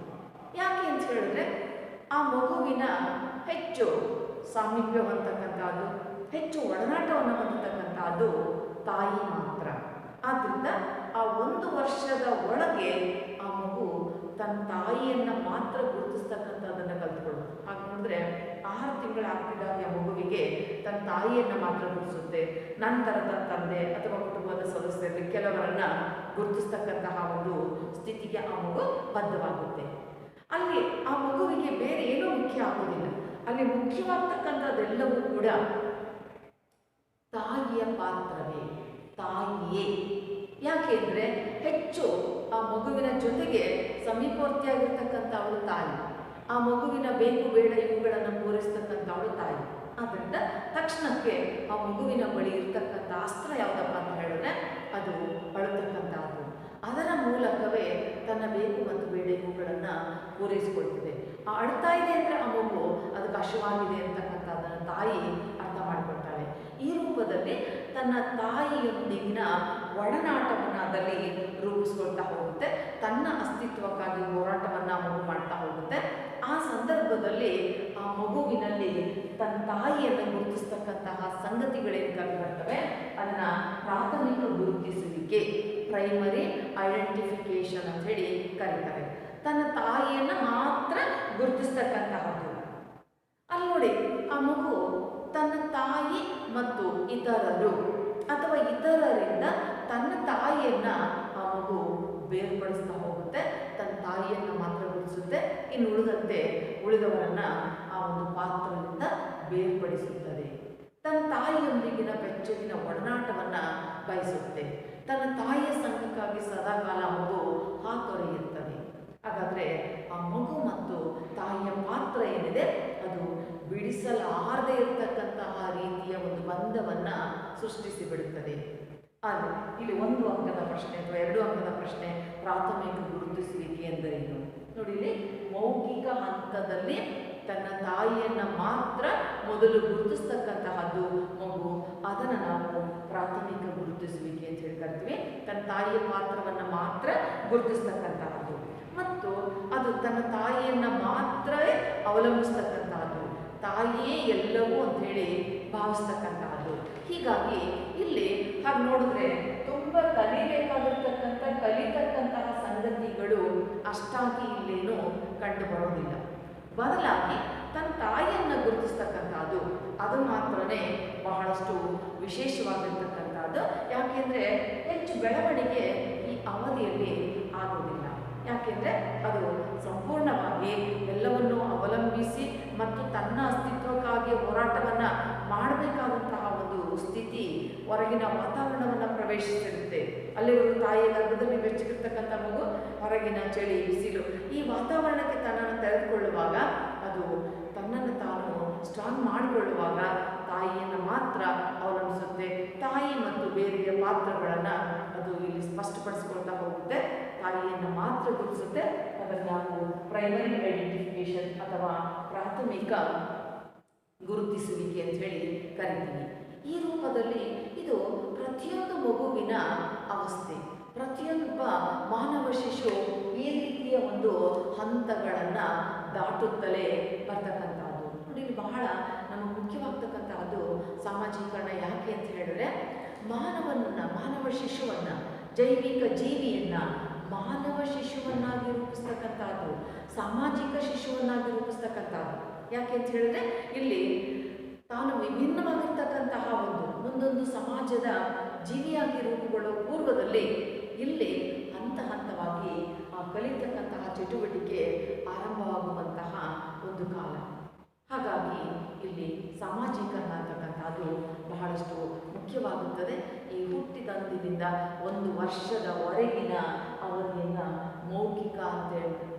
ಯಾಕೆ ಅಂತ ಹೇಳಿದ್ರೆ ಆ ಮಗುವಿನ ಹೆಚ್ಚು ಸಾಮೀಪ್ಯ ಹೊಂದತಕ್ಕಂಥದ್ದು, ಹೆಚ್ಚು ಒಡನಾಟವನ್ನು ಹೊಂದತಕ್ಕಂಥದ್ದು ತಾಯಿ ಮಾತ್ರ. ಆದ್ದರಿಂದ ಆ 1 ವರ್ಷದ ಒಳಗೆ ಆ ಮಗು ತನ್ನ ತಾಯಿಯನ್ನು ಮಾತ್ರ ಗುರುತಿಸ್ತಕ್ಕಂಥದ್ದನ್ನು ಕಲ್ತ್ಕೊಳ್ಳೋದು. ಹಾಗೆ ನೋಡಿದ್ರೆ 6 ತಿಂಗಳಾಗ್ತಿದ್ದಾಗ ಆ ಮಗುವಿಗೆ ತನ್ನ ತಾಯಿಯನ್ನು ಮಾತ್ರ ಗುರುತಿಸುತ್ತೆ. ನಂತರ ತನ್ನ ತಂದೆ ಅಥವಾ ಕುಟುಂಬದ ಸದಸ್ಯರಲ್ಲಿ ಕೆಲವರನ್ನ ಗುರುತಿಸ್ತಕ್ಕಂತಹ ಒಂದು ಸ್ಥಿತಿಗೆ ಆ ಮಗು ಬದ್ಧವಾಗುತ್ತೆ. ಅಲ್ಲಿ ಆ ಮಗುವಿಗೆ ಬೇರೆ ಏನೂ ಮುಖ್ಯ ಆಗೋದಿಲ್ಲ. ಅಲ್ಲಿ ಮುಖ್ಯವಾಗ್ತಕ್ಕಂಥದ್ದೆಲ್ಲವೂ ಕೂಡ ತಾಯಿಯ ಪಾತ್ರವೇ, ತಾಯಿಯೇ. ಯಾಕೆಂದರೆ ಹೆಚ್ಚು ಆ ಮಗುವಿನ ಜೊತೆಗೆ ಸಮೀಪವರ್ತಿಯಾಗಿರ್ತಕ್ಕಂಥ ಅವಳು ತಾಯಿ. ಆ ಮಗುವಿನ ಬೇಕು ಬೇಡ ಇವುಗಳನ್ನು ಪೂರೈಸ್ತಕ್ಕಂಥವಳು ತಾಯಿ. ಆದ್ದರಿಂದ ತಕ್ಷಣಕ್ಕೆ ಆ ಮಗುವಿನ ಬಳಿ ಇರ್ತಕ್ಕಂಥ ಅಸ್ತ್ರ ಯಾವುದಪ್ಪ ಅಂತ ಹೇಳಿದ್ರೆ ಅದು ಅಳತಕ್ಕಂಥದ್ದು. ಅದರ ಮೂಲಕವೇ ತನ್ನ ಬೇಕು ಮತ್ತು ಬೇಡ ಇವುಗಳನ್ನು ಪೂರೈಸಿಕೊಳ್ತಿದೆ. ಆ ಅಳ್ತಾ ಇದೆ ಅಂದರೆ ಆ ಮಗು ಅದು ಕಷ್ಟವಾಗಿದೆ ಅಂತಕ್ಕಂಥದ್ದನ್ನು ತಾಯಿ ಅರ್ಥ ಮಾಡಿಕೊಳ್ತಾಳೆ. ಈ ರೂಪದಲ್ಲಿ ತನ್ನ ತಾಯಿಯೊಂದಿಗಿನ ಒಡನಾಟವನ್ನು ಅದರಲ್ಲಿ ರೂಪಿಸ್ಕೊಳ್ತಾ ಹೋಗುತ್ತೆ. ತನ್ನ ಅಸ್ತಿತ್ವಕ್ಕಾಗಿ ಹೋರಾಟವನ್ನು ಮಗು ಮಾಡ್ತಾ ಹೋಗುತ್ತೆ. ಆ ಸಂದರ್ಭದಲ್ಲಿ ಆ ಮಗುವಿನಲ್ಲಿ ತನ್ನ ತಾಯಿಯನ್ನು ಗುರುತಿಸ್ತಕ್ಕಂತಹ ಸಂಗತಿಗಳೇನು ಕಂಡು ಬರ್ತವೆ ಅದನ್ನು ಪ್ರಾಥಮಿಕ ಗುರುತಿಸುವಿಕೆ, ಪ್ರೈಮರಿ ಐಡೆಂಟಿಫಿಕೇಶನ್ ಅಂತ ಹೇಳಿ ಕರೀತಾರೆ. ತನ್ನ ತಾಯಿಯನ್ನು ಮಾತ್ರ ಗುರುತಿಸ್ತಕ್ಕಂತಹದ್ದು. ಅಲ್ಲಿ ನೋಡಿ ಆ ಮಗು ತನ್ನ ತಾಯಿ ಮತ್ತು ಇತರರು ಅಥವಾ ಇತರರಿಂದ ತನ್ನ ತಾಯಿಯನ್ನು ಆ ಮಗು ಬೇರ್ಪಡಿಸ್ತಾ ಹೋಗುತ್ತೆ. ತನ್ನ ತಾಯಿಯನ್ನು ಮಾತ್ರ ಗುರುತಿಸುತ್ತೆ. ಇನ್ನು ಉಳಿದವರನ್ನು ಆ ಒಂದು ಪಾತ್ರದಿಂದ ಬೇರ್ಪಡಿಸುತ್ತದೆ. ತನ್ನ ತಾಯಿಯೊಂದಿಗಿನ ಬೆಚ್ಚಗಿನ ಒಡನಾಟವನ್ನು ಬಯಸುತ್ತೆ. ತನ್ನ ತಾಯಿಯ ಸಂಘಕ್ಕಾಗಿ ಸದಾಕಾಲ ಮಗು ಹಾತೊರೆಯುತ್ತದೆ. ಹಾಗಾದರೆ ಆ ಮಗು ಮತ್ತು ತಾಯಿಯ ಪಾತ್ರ ಏನಿದೆ ಅದು ಬಿಡಿಸಲಾರದೇ ಇರತಕ್ಕಂತಹ ರೀತಿಯ ಒಂದು ಬಂಧವನ್ನು ಸೃಷ್ಟಿಸಿ ಬಿಡುತ್ತದೆ. ಆದರೆ ಇಲ್ಲಿ 1 ಅಂಕದ ಪ್ರಶ್ನೆ ಅಥವಾ 2 ಅಂಕದ ಪ್ರಶ್ನೆ, ಪ್ರಾಥಮಿಕ ಗುರುತಿಸುವಿಕೆ ಎಂದರೇನು? ನೋಡಿ, ಇಲ್ಲಿ ಮೌಖಿಕ ಹಂತದಲ್ಲಿ ತನ್ನ ತಾಯಿಯನ್ನು ಮಾತ್ರ ಮೊದಲು ಗುರುತಿಸ್ತಕ್ಕಂತಹದ್ದು ಮಗು. ಅದನ್ನು ನಾವು ಪ್ರಾಥಮಿಕ ಗುರುತಿಸುವಿಕೆ ಅಂತ ಹೇಳಿ ಕರಿತೀವಿ. ತನ್ನ ತಾಯಿಯ ಪಾತ್ರವನ್ನು ಮಾತ್ರ ಗುರುತಿಸ್ತಕ್ಕಂತಹದ್ದು ಮತ್ತು ಅದು ತನ್ನ ತಾಯಿಯನ್ನು ಮಾತ್ರವೇ ಅವಲಂಬಿಸ್ತಕ್ಕಂತಹದ್ದು, ತಾಯಿಯೇ ಎಲ್ಲವೂ ಅಂಥೇಳಿ ಭಾವಿಸ್ತಕ್ಕಂತಹದ್ದು. ಹೀಗಾಗಿ ಇಲ್ಲಿ ಹಾಗೆ ನೋಡಿದ್ರೆ ತುಂಬ ಕಲಿತಕ್ಕಂತಹ ಸಂಗತಿಗಳು ಅಷ್ಟಾಗಿ ಇಲ್ಲೇನು ಕಂಡು ಬರೋದಿಲ್ಲ. ಬದಲಾಗಿ ತನ್ನ ತಾಯಿಯನ್ನು ಗುರುತಿಸ್ತಕ್ಕಂಥದ್ದು ಅದು ಮಾತ್ರನೇ ಬಹಳಷ್ಟು ವಿಶೇಷವಾಗಿರ್ತಕ್ಕಂಥದ್ದು. ಯಾಕೆಂದರೆ ಹೆಚ್ಚು ಬೆಳವಣಿಗೆ ಈ ಅವಧಿಯಲ್ಲಿ ಆಗೋದಿಲ್ಲ. ಯಾಕೆಂದರೆ ಅದು ಸಂಪೂರ್ಣವಾಗಿ ಎಲ್ಲವನ್ನೂ ಅವಲಂಬಿಸಿ ಮತ್ತು ತನ್ನ ಅಸ್ತಿತ್ವಕ್ಕಾಗಿ ಹೋರಾಟವನ್ನು ಮಾಡಬೇಕಾದಂತಹ ಒಂದು ಸ್ಥಿತಿ ಹೊರಗಿನ ವಾತಾವರಣವನ್ನು ಪ್ರವೇಶಿಸಿರುತ್ತೆ. ಅಲ್ಲಿವರೆಗೂ ತಾಯಿಯ ಗರ್ಭದಲ್ಲಿ ಬೆಚ್ಚಗಿರ್ತಕ್ಕಂಥ ಮಗು ಹೊರಗಿನ ಚಳಿ ಬಿಸಿಲು ಈ ವಾತಾವರಣಕ್ಕೆ ತನ್ನನ್ನು ತೆರೆದುಕೊಳ್ಳುವಾಗ ಅದು ತನ್ನನ್ನು ತಾನು ಸ್ಟ್ರಾಂಗ್ ಮಾಡಿಕೊಳ್ಳುವಾಗ ತಾಯಿಯನ್ನು ಮಾತ್ರ ಅವಲಂಬಿಸುತ್ತೆ. ತಾಯಿ ಮತ್ತು ಬೇರೆಯ ಪಾತ್ರಗಳನ್ನು ಅದು ಇಲ್ಲಿ ಸ್ಪಷ್ಟಪಡಿಸ್ಕೊಳ್ತಾ ಹೋಗುತ್ತೆ. ತಾಯಿಯನ್ನು ಮಾತ್ರ ಗುರುತಿಸುತ್ತೆ. ಅದನ್ನು ನಾವು ಪ್ರೈಮರಿ ಐಡೆಂಟಿಫಿಕೇಶನ್ ಅಥವಾ ಪ್ರಾಥಮಿಕ ಗುರುತಿಸುವಿಕೆ ಅಂತ ಹೇಳಿ ಕರಿತೀವಿ. ಈ ರೂಪದಲ್ಲಿ ಇದು ಪ್ರತಿಯೊಂದು ಮಗುವಿನ ಅವಸ್ಥೆ. ಪ್ರತಿಯೊಬ್ಬ ಮಾನವ ಶಿಶು ಈ ರೀತಿಯ ಒಂದು ಹಂತಗಳನ್ನು ದಾಟುತ್ತಲೇ ಬರ್ತಕ್ಕಂಥದ್ದು. ನೋಡಿ, ಇಲ್ಲಿ ಬಹಳ ನಮಗೆ ಮುಖ್ಯವಾಗ್ತಕ್ಕಂಥದ್ದು ಸಾಮಾಜೀಕರಣ. ಯಾಕೆ ಅಂತ ಹೇಳಿದ್ರೆ ಮಾನವ ಶಿಶುವನ್ನು, ಜೈವಿಕ ಜೀವಿಯನ್ನು ಮಾನವ ಶಿಶುವನ್ನಾಗಿ ರೂಪಿಸ್ತಕ್ಕಂಥದ್ದು, ಸಾಮಾಜಿಕ ಶಿಶುವನ್ನಾಗಿ ರೂಪಿಸ್ತಕ್ಕಂಥದ್ದು. ಯಾಕೆ ಅಂತ ಹೇಳಿದ್ರೆ ಇಲ್ಲಿ ತಾನು ವಿಭಿನ್ನವಾಗಿರ್ತಕ್ಕಂತಹ ಒಂದೊಂದು ಸಮಾಜದ ಜೀವಿಯಾಗಿ ರೂಪುಗೊಳ್ಳುವ ಪೂರ್ವದಲ್ಲಿ ಇಲ್ಲಿ ಹಂತವಾಗಿ ಕಲಿತಕ್ಕಂತಹ ಚಟುವಟಿಕೆ ಆರಂಭವಾಗುವಂತಹ ಒಂದು ಕಾಲ. ಹಾಗಾಗಿ ಇಲ್ಲಿ ಸಾಮಾಜೀಕರಣ ಅಂತಕ್ಕಂಥದ್ದು ಬಹಳಷ್ಟು ಮುಖ್ಯವಾಗುತ್ತದೆ. ಈ ಹುಟ್ಟಿದಂದಿನಿಂದ 1 ವರ್ಷದವರೆಗಿನ ಅವಧಿಯನ್ನು ಮೌಖಿಕ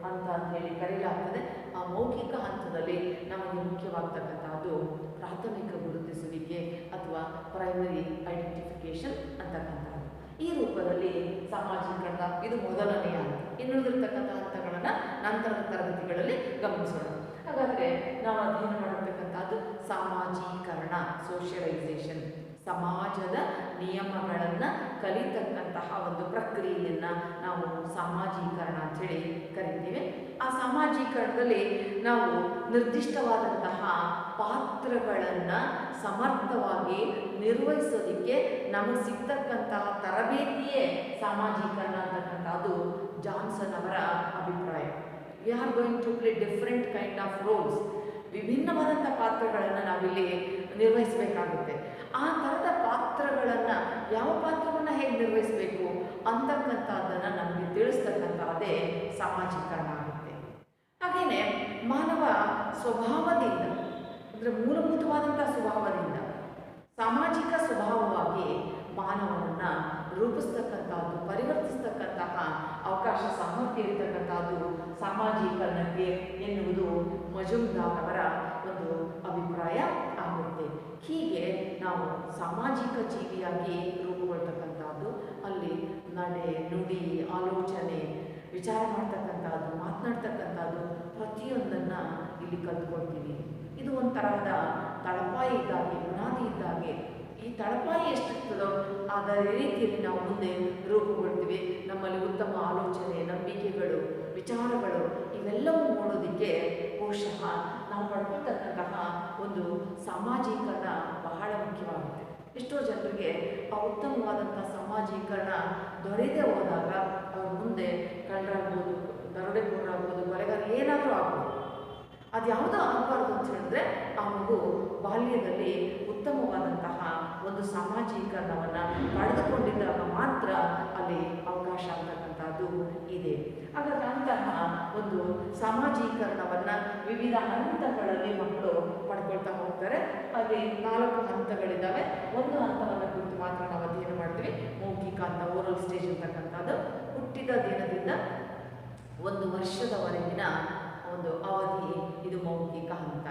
ಅಂತ ಹೇಳಿ ಕರೆಯಲಾಗ್ತದೆ. ಆ ಮೌಖಿಕ ಹಂತದಲ್ಲಿ ನಮಗೆ ಮುಖ್ಯವಾಗ್ತಕ್ಕಂಥದ್ದು ಪ್ರಾಥಮಿಕ ಗುರುತಿಸುವಿಕೆ ಅಥವಾ ಪ್ರೈಮರಿ ಐಡೆಂಟಿಫಿಕೇಶನ್ ಅಂತಕ್ಕಂಥದ್ದು. ಈ ರೂಪದಲ್ಲಿ ಸಾಮಾಜೀಕರಣ ಇದು ಮೊದಲನೆಯ ಹಂತ. ಇನ್ನುಳಿದಿರ್ತಕ್ಕಂಥ ಹಂತಗಳನ್ನು ನಂತರದ ತರಗತಿಗಳಲ್ಲಿ ಗಮನಿಸೋಣ. ಹಾಗಾದರೆ ನಾವು ಅಧ್ಯಯನ ಮಾಡಿರ್ತಕ್ಕಂಥದ್ದು ಸಾಮಾಜೀಕರಣ, ಸೋಷಿಯಲೈಸೇಷನ್, ಸಮಾಜದ ನಿಯಮಗಳನ್ನು ಕಲಿತಕ್ಕಂತಹ ಒಂದು ಪ್ರಕ್ರಿಯೆಯನ್ನು ನಾವು ಸಾಮಾಜೀಕರಣ ಅಂತೇಳಿ ಕರಿತೀವಿ. ಆ ಸಾಮಾಜೀಕರಣದಲ್ಲಿ ನಾವು ನಿರ್ದಿಷ್ಟವಾದಂತಹ ಪಾತ್ರಗಳನ್ನು ಸಮರ್ಥವಾಗಿ ನಿರ್ವಹಿಸೋದಕ್ಕೆ ನಮಗೆ ಸಿಗ್ತಕ್ಕಂತಹ ತರಬೇತಿಯೇ ಸಾಮಾಜೀಕರಣ ಅಂತಕ್ಕಂಥದ್ದು ಜಾನ್ಸನ್ ಅವರ ಅಭಿಪ್ರಾಯ. We are going to play different kind of roles. ವಿಭಿನ್ನವಾದಂಥ ಪಾತ್ರಗಳನ್ನು ನಾವಿಲ್ಲಿ ನಿರ್ವಹಿಸಬೇಕಾಗುತ್ತೆ. ಆ ಥರದ ಪಾತ್ರಗಳನ್ನು, ಯಾವ ಪಾತ್ರವನ್ನು ಹೇಗೆ ನಿರ್ವಹಿಸಬೇಕು ಅಂತಕ್ಕಂಥದ್ದನ್ನು ನಮಗೆ ತಿಳಿಸ್ತಕ್ಕಂಥದ್ದೇ ಸಾಮಾಜೀಕರಣ ಆಗುತ್ತೆ. ಹಾಗೆಯೇ ಮಾನವ ಸ್ವಭಾವದಿಂದ, ಅಂದರೆ ಮೂಲಭೂತವಾದಂಥ ಸ್ವಭಾವದಿಂದ ಸಾಮಾಜಿಕ ಸ್ವಭಾವವಾಗಿ ಮಾನವನನ್ನು ರೂಪಿಸ್ತಕ್ಕಂಥದ್ದು, ಪರಿವರ್ತಿಸ್ತಕ್ಕಂತಹ ಅವಕಾಶ ಸಾಮರ್ಥ್ಯ ಇರತಕ್ಕಂಥದ್ದು ಸಾಮಾಜೀಕರಣಕ್ಕೆ ಎನ್ನುವುದು ಮಜುಮ್ದಾರ್ ಅವರ ಒಂದು ಅಭಿಪ್ರಾಯ ಆಗುತ್ತೆ. ಹೀಗೆ ನಾವು ಸಾಮಾಜಿಕ ಜೀವಿಯಾಗಿ ರೂಪುಗೊಳ್ತಕ್ಕಂಥದ್ದು, ಅಲ್ಲಿ ನಡೆ, ನುಡಿ, ಆಲೋಚನೆ, ವಿಚಾರ ಮಾಡ್ತಕ್ಕಂಥದ್ದು, ಮಾತನಾಡ್ತಕ್ಕಂಥದ್ದು ಪ್ರತಿಯೊಂದನ್ನು ಇಲ್ಲಿ ಕಲ್ತ್ಕೊಳ್ತೀವಿ. ಇದು ಒಂಥರದ ತಳಪಾಯಿ ಇದ್ದಾಗೆ, ಬುನಾದಿ ಇದ್ದಾಗೆ. ಈ ತಳಪಾಯಿ ಎಷ್ಟಿರ್ತದೋ ಅದರ ರೀತಿಯಲ್ಲಿ ನಾವು ಮುಂದೆ ರೂಪುಗೊಳ್ತೀವಿ. ನಮ್ಮಲ್ಲಿ ಉತ್ತಮ ಆಲೋಚನೆ, ನಂಬಿಕೆಗಳು, ವಿಚಾರಗಳು ಇವೆಲ್ಲವೂ ನೋಡೋದಕ್ಕೆ ಬಹುಶಃ ನಾವು ಪಡ್ಕೊಳ್ತಕ್ಕಂತಹ ಒಂದು ಸಾಮಾಜೀಕರಣ ಬಹಳ ಮುಖ್ಯವಾಗುತ್ತೆ. ಎಷ್ಟೋ ಜನರಿಗೆ ಆ ಉತ್ತಮವಾದಂಥ ಸಾಮಾಜೀಕರಣ ದೊರೆಯದೇ ಹೋದಾಗ ಅವ್ರ ಮುಂದೆ ಕಳ್ಳರಾಗ್ಬೋದು, ದರೋಡೆಕೋರರಾಗ್ಬೋದು, ಕೊಲೆಗಾರ ಏನಾದರೂ ಆಗ್ಬೋದು. ಅದು ಯಾವುದೋ ಆಗಬಾರ್ದು ಅಂತ ಹೇಳಿದ್ರೆ ಆ ಮಗು ಬಾಲ್ಯದಲ್ಲಿ ಉತ್ತಮವಾದಂತಹ ಒಂದು ಸಾಮಾಜೀಕರಣವನ್ನು ಪಡೆದುಕೊಂಡಿದ್ದಾಗ ಮಾತ್ರ ಅಲ್ಲಿ ಅವಕಾಶ ಅಂತಕ್ಕಂಥದ್ದು ಇದೆ. ಹಾಗಾದರೆ ಅಂತಹ ಒಂದು ಸಾಮಾಜೀಕರಣವನ್ನು ವಿವಿಧ ಹಂತಗಳಲ್ಲಿ ಮಕ್ಕಳು ಪಡ್ಕೊಳ್ತಾ ಹೋಗ್ತಾರೆ. ಅಲ್ಲಿ 4 ಹಂತಗಳಿದ್ದಾವೆ. ಒಂದು ಹಂತವನ್ನು ಕುರಿತು ಮಾತ್ರ ನಾವು ಅಧ್ಯಯನ ಮಾಡ್ತೀವಿ. ಮೌಖಿಕ ಅಂತ, ಓರಲ್ ಸ್ಟೇಜ್ ಅಂತಕ್ಕಂಥದ್ದು ಹುಟ್ಟಿದ ದಿನದಿಂದ 1 ವರ್ಷದವರೆಗಿನ ಒಂದು ಅವಧಿ, ಇದು ಮೌಖಿಕ ಹಂತ.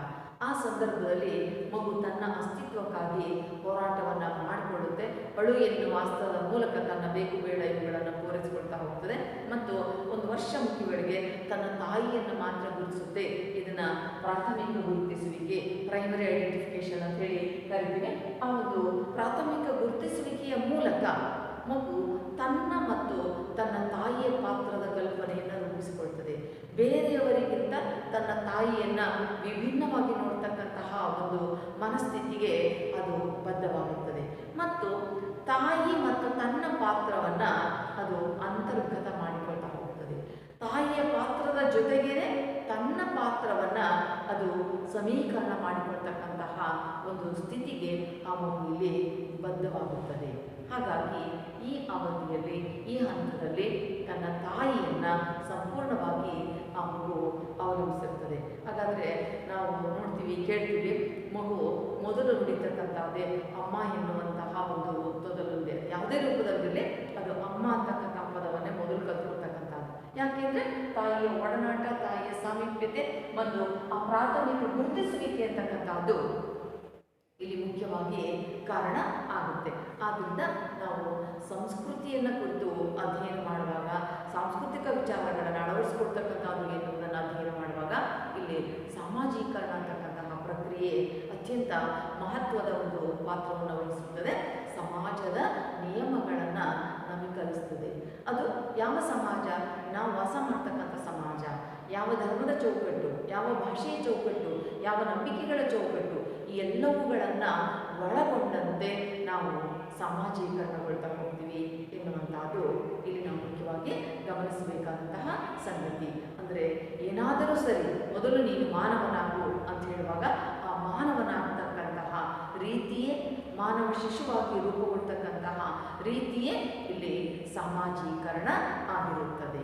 ಆ ಸಂದರ್ಭದಲ್ಲಿ ಮಗು ತನ್ನ ಅಸ್ತಿತ್ವಕ್ಕಾಗಿ ಹೋರಾಟವನ್ನು ಮಾಡಿಕೊಳ್ಳುತ್ತೆ. ಅಳು ಎನ್ನುವ ವಾಸ್ತವದ ಮೂಲಕ ತನ್ನ ಬೇಕು ಬೇಡ ಇವುಗಳನ್ನು ಪೂರೈಸಿಕೊಳ್ತಾ ಹೋಗ್ತದೆ ಮತ್ತು 1 ವರ್ಷ ಮುಗಿಯುವವರೆಗೆ ತನ್ನ ತಾಯಿಯನ್ನು ಮಾತ್ರ ಗುರುತಿಸುತ್ತೆ. ಇದನ್ನು ಪ್ರಾಥಮಿಕ ಗುರುತಿಸುವಿಕೆ, ಪ್ರೈಮರಿ ಐಡೆಂಟಿಫಿಕೇಶನ್ ಅಂತ ಹೇಳಿ ಕರಿತೀವಿ. ಆ ಒಂದು ಪ್ರಾಥಮಿಕ ಗುರುತಿಸುವಿಕೆಯ ಮೂಲಕ ಮಗು ತನ್ನ ಮತ್ತು ತನ್ನ ತಾಯಿಯ ಪಾತ್ರದ ಕಲ್ಪನೆಯನ್ನು ರೂಪಿಸಿಕೊಳ್ತದೆ. ಬೇರೆಯವರಿಗಿಂತ ತನ್ನ ತಾಯಿಯನ್ನು ವಿಭಿನ್ನವಾಗಿ ನೋಡ್ತಕ್ಕಂತಹ ಒಂದು ಮನಸ್ಥಿತಿಗೆ ಅದು ಬದ್ಧವಾಗುತ್ತದೆ ಮತ್ತು ತಾಯಿ ಮತ್ತು ತನ್ನ ಪಾತ್ರವನ್ನು ಅದು ಅಂತರ್ಗತ ಮಾಡಿಕೊಳ್ತಾ ಹೋಗ್ತದೆ. ತಾಯಿಯ ಪಾತ್ರದ ಜೊತೆಗೇ ತನ್ನ ಪಾತ್ರವನ್ನು ಅದು ಸಮೀಕರಣ ಮಾಡಿಕೊಳ್ತಕ್ಕಂತಹ ಒಂದು ಸ್ಥಿತಿಗೆ ಆ ಮಗು ಇಲ್ಲಿ ಬದ್ಧವಾಗುತ್ತದೆ. ಹಾಗಾಗಿ ಈ ಅವಧಿಯಲ್ಲಿ, ಈ ಹಂತದಲ್ಲಿ ತನ್ನ ತಾಯಿಯನ್ನು ಸಂಪೂರ್ಣವಾಗಿ ಆ ಮಗು ಅವಲಂಬಿಸಿರ್ತದೆ. ಹಾಗಾದರೆ ನಾವು ನೋಡ್ತೀವಿ, ಕೇಳ್ತೀವಿ, ಮಗು ಮೊದಲು ನುಡಿತಕ್ಕಂಥದ್ದೇ ಅಮ್ಮ ಎನ್ನುವಂತಹ ಒಂದು ತೊದಲುಂದೆ. ಯಾವುದೇ ರೂಪದಲ್ಲಿರಲಿ ಅದು ಅಮ್ಮ ಅಂತಕ್ಕಂಥ ಪದವನ್ನೇ ಮೊದಲು ಕಲ್ತ್ಕೊಳ್ತಕ್ಕಂಥ ಯಾಕೆಂದರೆ ತಾಯಿಯ ಒಡನಾಟ, ತಾಯಿಯ ಸಾಮೀಪ್ಯತೆ ಮತ್ತು ಆ ಪ್ರಾಥಮಿಕ ಗುರುತಿಸುವಿಕೆ ಅಂತಕ್ಕಂಥದ್ದು ಇಲ್ಲಿ ಮುಖ್ಯವಾಗಿ ಕಾರಣ ಆಗುತ್ತೆ. ಆದ್ದರಿಂದ ನಾವು ಸಂಸ್ಕೃತಿಯನ್ನು ಕುರಿತು ಅಧ್ಯಯನ ಮಾಡುವಾಗ, ಸಾಂಸ್ಕೃತಿಕ ವಿಚಾರಗಳನ್ನು ಅಳವಡಿಸಿಕೊಡ್ತಕ್ಕಂಥದ್ದು ಎನ್ನುವುದನ್ನು ಅಧ್ಯಯನ ಮಾಡುವಾಗ ಇಲ್ಲಿ ಸಾಮಾಜೀಕರಣ ಅಂತಕ್ಕಂತಹ ಪ್ರಕ್ರಿಯೆ ಅತ್ಯಂತ ಮಹತ್ವದ ಒಂದು ಪಾತ್ರವನ್ನು ವಹಿಸುತ್ತದೆ. ಸಮಾಜದ ನಿಯಮಗಳನ್ನು ನಮಗೆ ಕಲಿಸ್ತದೆ. ಅದು ಯಾವ ಸಮಾಜ? ನಾವು ವಾಸ ಮಾಡ್ತಕ್ಕಂಥ ಸಮಾಜ, ಯಾವ ಧರ್ಮದ ಚೌಕಟ್ಟು, ಯಾವ ಭಾಷೆಯ ಚೌಕಟ್ಟು, ಯಾವ ನಂಬಿಕೆಗಳ ಚೌಕಟ್ಟು, ಈ ಎಲ್ಲವುಗಳನ್ನು ಒಳಗೊಂಡಂತೆ ನಾವು ಸಾಮಾಜೀಕರಣಗೊಳ್ತಾ ಹೋಗ್ತೀವಿ ಎನ್ನುವಂಥದ್ದು ಇಲ್ಲಿ ನಾವು ಮುಖ್ಯವಾಗಿ ಗಮನಿಸಬೇಕಾದಂತಹ ಸಂಗತಿ. ಅಂದರೆ ಏನಾದರೂ ಸರಿ, ಮೊದಲು ನೀನು ಮಾನವನಾಗು ಅಂತ ಹೇಳುವಾಗ ಆ ಮಾನವನಾಗ್ತಕ್ಕಂತಹ ರೀತಿಯೇ, ಮಾನವ ಶಿಶುವಾಗಿ ರೂಪುಗೊಳ್ತಕ್ಕಂತಹ ರೀತಿಯೇ ಇಲ್ಲಿ ಸಾಮಾಜೀಕರಣ ಆಗಿರುತ್ತದೆ.